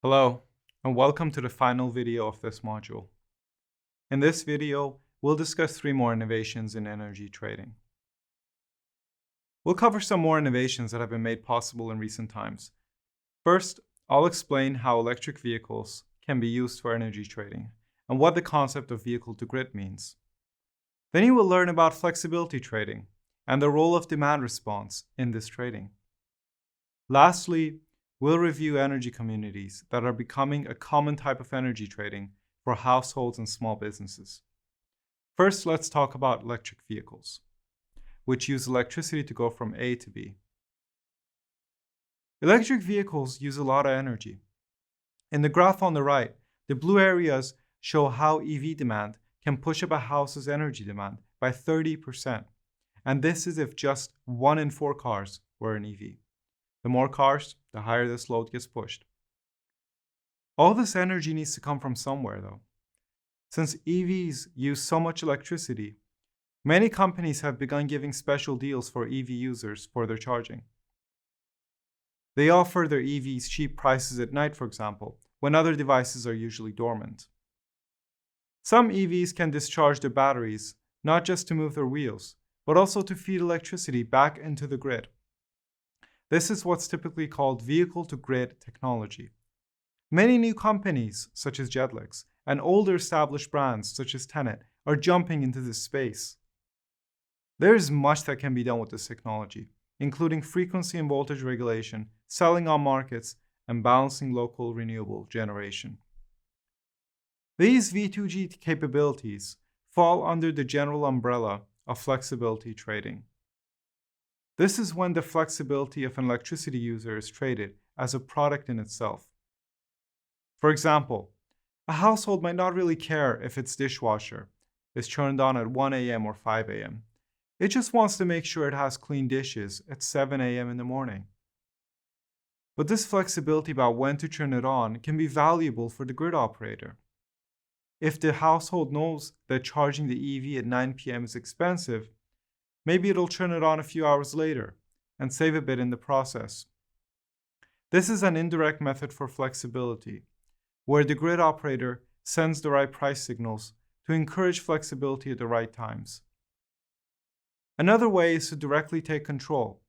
Hello, and welcome to the final video of this module. In this video, we'll discuss 3 more innovations in energy trading. We'll cover some more innovations that have been made possible in recent times. First, I'll explain how electric vehicles can be used for energy trading and what the concept of vehicle-to-grid means. Then you will learn about flexibility trading and the role of demand response in this trading. Lastly, we'll review energy communities that are becoming a common type of energy trading for households and small businesses. First, let's talk about electric vehicles, which use electricity to go from A to B. Electric vehicles use a lot of energy. In the graph on the right, the blue areas show how EV demand can push up a house's energy demand by 30%. And this is if just 1 in 4 cars were an EV. The more cars, the higher this load gets pushed. All this energy needs to come from somewhere, though. Since EVs use so much electricity, many companies have begun giving special deals for EV users for their charging. They offer their EVs cheap prices at night, for example, when other devices are usually dormant. Some EVs can discharge their batteries, not just to move their wheels, but also to feed electricity back into the grid. This is what's typically called vehicle-to-grid technology. Many new companies, such as Jetlix, and older established brands, such as Tenet, are jumping into this space. There is much that can be done with this technology, including frequency and voltage regulation, selling on markets, and balancing local renewable generation. These V2G capabilities fall under the general umbrella of flexibility trading. This is when the flexibility of an electricity user is traded as a product in itself. For example, a household might not really care if its dishwasher is turned on at 1 a.m. or 5 a.m. It just wants to make sure it has clean dishes at 7 a.m. in the morning. But this flexibility about when to turn it on can be valuable for the grid operator. If the household knows that charging the EV at 9 p.m. is expensive, maybe it'll turn it on a few hours later and save a bit in the process. This is an indirect method for flexibility, where the grid operator sends the right price signals to encourage flexibility at the right times. Another way is to directly take control,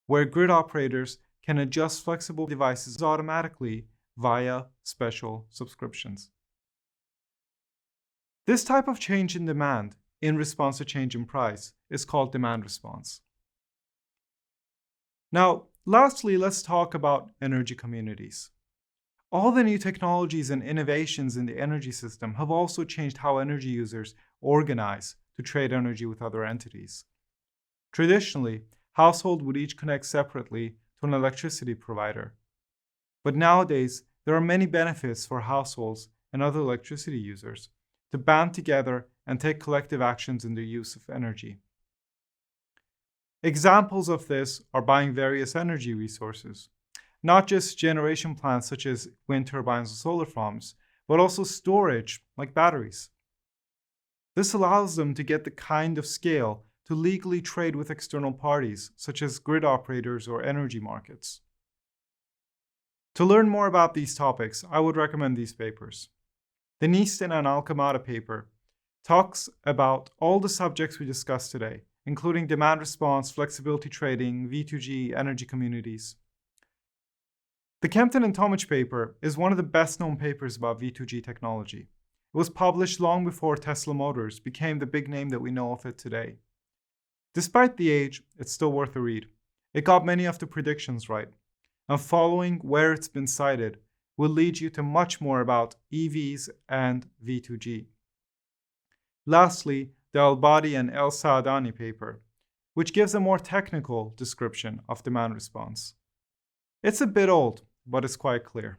where grid operators can adjust flexible devices automatically via special subscriptions. This type of change in demand in response to change in price is called demand response. Now, lastly, let's talk about energy communities. All the new technologies and innovations in the energy system have also changed how energy users organize to trade energy with other entities. Traditionally, households would each connect separately to an electricity provider. But nowadays, there are many benefits for households and other electricity users to band together and take collective actions in their use of energy. Examples of this are buying various energy resources, not just generation plants such as wind turbines and solar farms, but also storage like batteries. This allows them to get the kind of scale to legally trade with external parties, such as grid operators or energy markets. To learn more about these topics, I would recommend these papers. The Neaston and Alcamada paper talks about all the subjects we discussed today, including demand response, flexibility trading, V2G, energy communities. The Kempton and Tomich paper is one of the best-known papers about V2G technology. It was published long before Tesla Motors became the big name that we know of it today. Despite the age, it's still worth a read. It got many of the predictions right, and following where it's been cited will lead you to much more about EVs and V2G. Lastly, the Al-Badi and El Saadani paper, which gives a more technical description of demand response. It's a bit old, but it's quite clear.